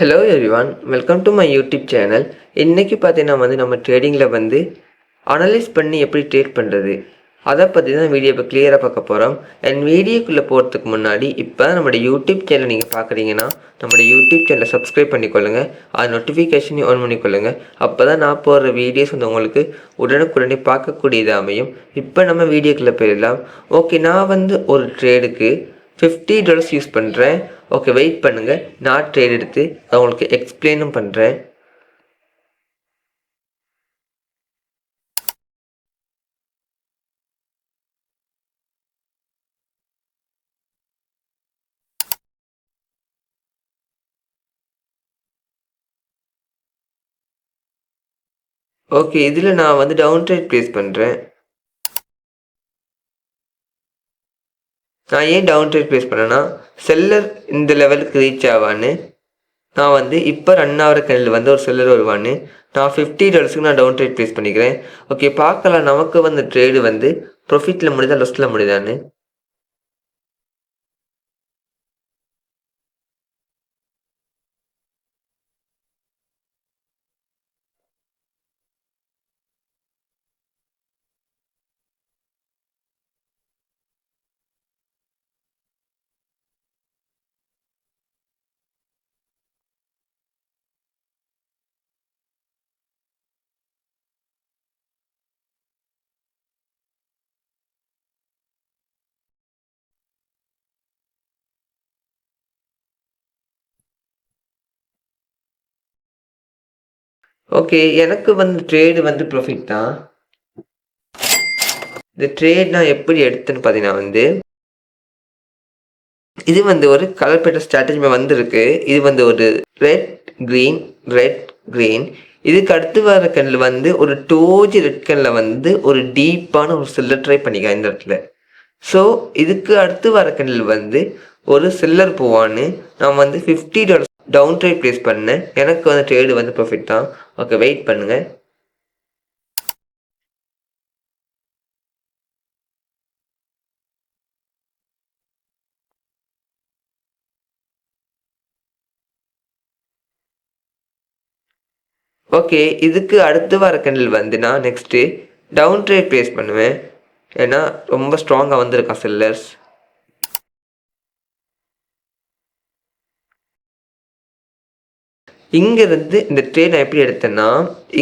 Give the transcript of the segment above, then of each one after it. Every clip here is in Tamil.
Hello everyone, welcome to my YouTube channel. இன்றைக்கி பார்த்தீங்கன்னா நம்ம ட்ரேடிங்கில் அனலைஸ் பண்ணி எப்படி ட்ரேட் பண்ணுறது அதை பற்றி தான் வீடியோ இப்போ கிளியராக பார்க்க போகிறோம். அண்ட் வீடியோக்குள்ளே போகிறதுக்கு முன்னாடி இப்போ நம்மளோட யூடியூப் சேனல் நீங்கள் பார்க்குறீங்கன்னா நம்மளோட யூடியூப் சேனலை சப்ஸ்கிரைப் பண்ணிக்கொள்ளுங்கள், அது நோட்டிஃபிகேஷனையும் ஆன் பண்ணிக்கொள்ளுங்கள். அப்போ தான் நான் போடுற வீடியோஸ் உங்களுக்கு உடனுக்குடனே பார்க்கக்கூடியது அமையும். இப்போ நம்ம வீடியோக்குள்ளே போயிடலாம். ஓகே, நான் ஒரு ட்ரேடுக்கு $50 யூஸ் பண்ணுறேன். ஓகே, வெயிட் பண்ணுங்கள், நான் ட்ரேட் எடுத்து உங்களுக்கு எக்ஸ்பிளைனும் பண்ணுறேன். ஓகே, இதில் நான் டவுன் ட்ரேட் ப்ளேஸ் பண்ணுறேன். நான் ஏன் டவுன் ட்ரேட் ப்ளேஸ் பண்ணேன்னா, செல்லர் இந்த லெவலுக்கு ரீச் ஆவான்னு நான் இப்போ ரன் ஆகிற கண்ணில் ஒரு செல்லர் வருவான்னு நான் $50க்கு நான் டவுன் ட்ரேட் ப்ளேஸ் பண்ணிக்கிறேன். ஓகே, பார்க்கலாம் நமக்கு ட்ரேடு ப்ராஃபிட்டில் முடியுதா லாஸில் முடியுதான்னு. ஓகே, எனக்கு ட்ரேடு ப்ராஃபிட் தான். இந்த ட்ரேட் நான் எப்படி எடுத்தேன்னு பார்த்தீங்கன்னா இது ஒரு கலர் பேட்டர் ஸ்ட்ராட்டஜி வந்திருக்கு. இது ஒரு ரெட் க்ரீன். இதுக்கு அடுத்து வர கண்ணில் ஒரு டோஜி ரெட் கண்ணில் ஒரு டீப்பான ஒரு செல்லர் ட்ரை பண்ணிக்க இந்த இடத்துல. ஸோ இதுக்கு அடுத்து வர கண்ணில் ஒரு செல்லர் போவான்னு நான் $50 டவுன் ட்ரேட் ப்ளேஸ் பண்ணேன். எனக்கு ட்ரேடு ப்ராஃபிட் தான். ஓகே, வெயிட் பண்ணுங்கள். ஓகே, இதுக்கு அடுத்து வர கண்ணில் நான் நெக்ஸ்ட்டு டவுன் ட்ரேட் ப்ளேஸ் பண்ணுவேன். ஏன்னா ரொம்ப ஸ்ட்ராங்காக வந்திருக்கான் செல்லர்ஸ். இங்கேருந்து இந்த ட்ரேட் நான் எப்படி எடுத்தேன்னா,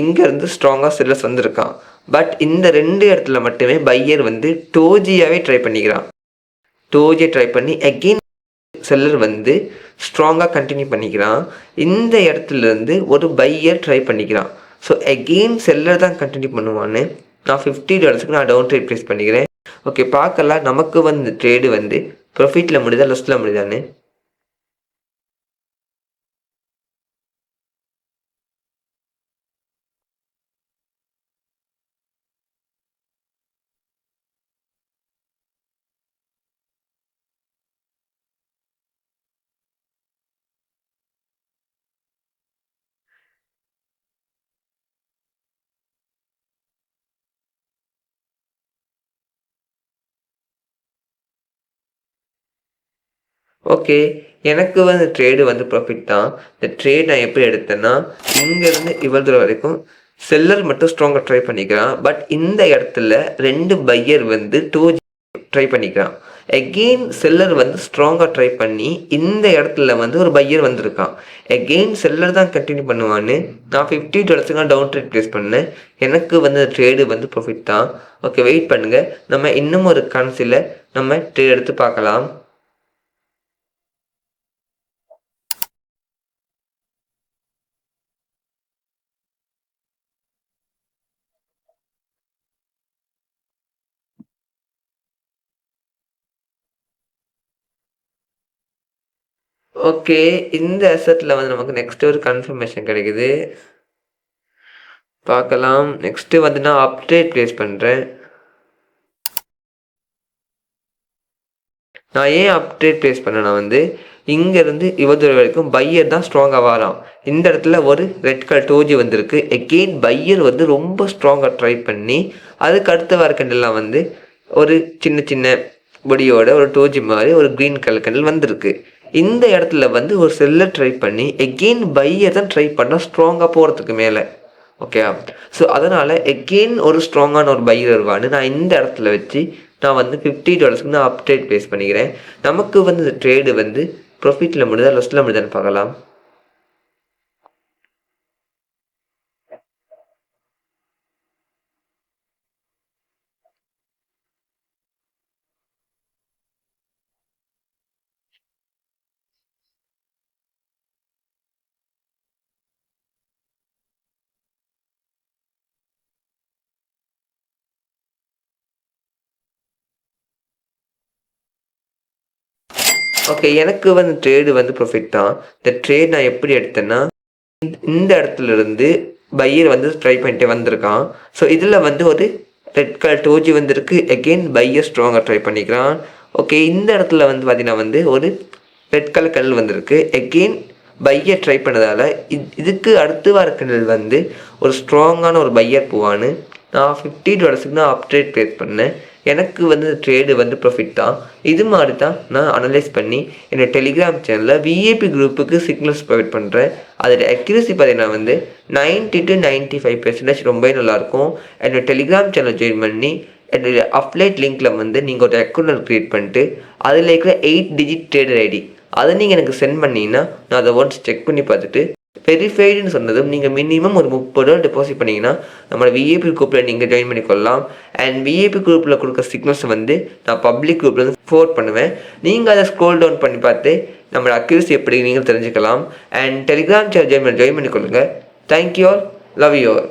இங்கேருந்து ஸ்ட்ராங்காக செல்லர்ஸ் வந்திருக்கான். பட் இந்த 2 இடத்துல மட்டுமே பையர் டோஜியாகவே ட்ரை பண்ணிக்கிறான். டோஜியை ட்ரை பண்ணி அகெயின் செல்லர் ஸ்ட்ராங்காக கண்டினியூ பண்ணிக்கிறான். இந்த இடத்துலேருந்து ஒரு பையர் ட்ரை பண்ணிக்கிறான். ஸோ அகெயின் செல்லர் தான் கண்டினியூ பண்ணுவான்னு நான் $50க்கு நான் டவுன் ட்ரேட் ப்ளேஸ் பண்ணிக்கிறேன். ஓகே, பார்க்கலாம் நமக்கு ட்ரேடு ப்ராஃபிட்டில் முடியுதா லாஸில் முடியுதான்னு. ஓகே, எனக்கு ட்ரேடு ப்ராஃபிட் தான். இந்த ட்ரேட் நான் எப்படி எடுத்தேன்னா, இங்கேருந்து இவ்வளோ தூரம் வரைக்கும் செல்லர் மட்டும் ஸ்ட்ராங்காக ட்ரை பண்ணிக்கிறான். பட் இந்த இடத்துல 2 பையர் டோஜி ட்ரை பண்ணிக்கிறான். அகெயின் செல்லர் ஸ்ட்ராங்காக ட்ரை பண்ணி இந்த இடத்துல ஒரு பையர் வந்திருக்கான். அகெயின் செல்லர் தான் கண்டினியூ பண்ணுவான்னு நான் $50க்கு நான் டவுன் ட்ரேட் ப்ளேஸ் பண்ணேன். எனக்கு ட்ரேடு ப்ராஃபிட் தான். ஓகே, வெயிட் பண்ணுங்கள், நம்ம இன்னும் ஒரு கரன்சியில் நம்ம ட்ரேட் எடுத்து பார்க்கலாம். ஓகே, இந்த அசெட்டில் நமக்கு நெக்ஸ்ட் ஒரு கன்ஃபர்மேஷன் கிடைக்குது. பார்க்கலாம். நெக்ஸ்ட்டு நான் அப்டேட் ப்ளேஸ் பண்ணுறேன். நான் ஏன் அப்டேட் ப்ளேஸ் பண்ணேன்னா இங்கேருந்து இவ்வளோ தூரம் வரைக்கும் பையர் தான் ஸ்ட்ராங்காக வரான். இந்த இடத்துல ஒரு ரெட் கலர் டோஜி வந்திருக்கு. எகெயின் பையர் ரொம்ப ஸ்ட்ராங்காக ட்ரை பண்ணி அதுக்கு அடுத்த வர கண்டெல்லாம் ஒரு சின்ன சின்ன பொடியோட ஒரு டோஜி மாதிரி ஒரு க்ரீன் கலர் கண்டில் வந்திருக்கு. இந்த இடத்துல வந்து ஒரு செல்லை ட்ரை பண்ணி எகெயின் பையை தான் ட்ரை பண்ணால் ஸ்ட்ராங்காக போகிறதுக்கு மேலே. ஓகே, ஸோ அதனால் எகெயின் ஒரு ஸ்ட்ராங்கான ஒரு பை வருவான்னு நான் இந்த இடத்துல வச்சு நான் வந்து $50 நான் அப்டேட் பேஸ் பண்ணிக்கிறேன். நமக்கு வந்து இந்த ட்ரேடு வந்து ப்ராஃபிட்டில் முடியுதா லொஸ்ட்டில் முடியுதான்னு பார்க்கலாம். ஓகே, எனக்கு வந்து ட்ரேடு வந்து ப்ராஃபிட் தான். இந்த ட்ரேட் நான் எப்படி எடுத்தேன்னா, இந்த இடத்துல இருந்து பையர் வந்து ட்ரை பண்ணிட்டு வந்திருக்கான். ஸோ இதில் வந்து ஒரு ரெட் கலர் டோஜி வந்திருக்கு. எகெயின் பையர் ஸ்ட்ராங்காக ட்ரை பண்ணிக்கிறான். ஓகே, இந்த இடத்துல வந்து பார்த்தீங்கன்னா வந்து ஒரு ரெட் கலர் கல் வந்திருக்கு. எகெயின் பையர் ட்ரை பண்ணதால் இதுக்கு அடுத்து வர கல் வந்து ஒரு ஸ்ட்ராங்கான ஒரு பையர் போவான்னு நான் $50 நான் அப்டேட் பேஸ் பண்ணேன். எனக்கு வந்து ட்ரேடு வந்து ப்ராஃபிட் தான். இது மாதிரி தான் நான் அனலைஸ் பண்ணி என்னோடய டெலிகிராம் சேனலில் விஏபி குரூப்புக்கு சிக்னல்ஸ் ப்ரொவைட் பண்ணுறேன். அதோட அக்யூரசி பார்த்தீங்கன்னா வந்து 90 to 95% ரொம்பவே நல்லாயிருக்கும். என்னோடய டெலிகிராம் சேனல் ஜாயின் பண்ணி என்னுடைய அப்லைட் லிங்க்கில் வந்து நீங்கள் ஒரு அக்கௌண்ட் க்ரியேட் பண்ணிட்டு அதில் இருக்கிற 8 டிஜிட் ட்ரேடர் ஐடி அதை நீங்கள் எனக்கு சென்ட் பண்ணிங்கன்னா நான் அதை ஒன்ஸ் செக் பண்ணி பார்த்துட்டு வெரிஃபைடுன்னு சொன்னதும் நீங்கள் மினிமம் ஒரு $30 டெபாசிட் பண்ணிங்கன்னா நம்மளோட விஏபி குரூப்பில் நீங்கள் ஜாயின் பண்ணிக்கொள்ளலாம். அண்ட் விஏபி குரூப்பில் கொடுக்குற சிக்னல்ஸை வந்து நான் பப்ளிக் குரூப்பில் வந்து ஃபோர்வர்ட் பண்ணுவேன். நீங்கள் அதை ஸ்க்ரோல் டவுன் பண்ணி பார்த்து நம்மளோட அக்யூரசி எப்படி நீங்கள் தெரிஞ்சுக்கலாம். அண்ட் டெலிகிராம் சேனல் ஜாயின் பண்ணிக்கொள்ளுங்கள். Thank you all, love you all.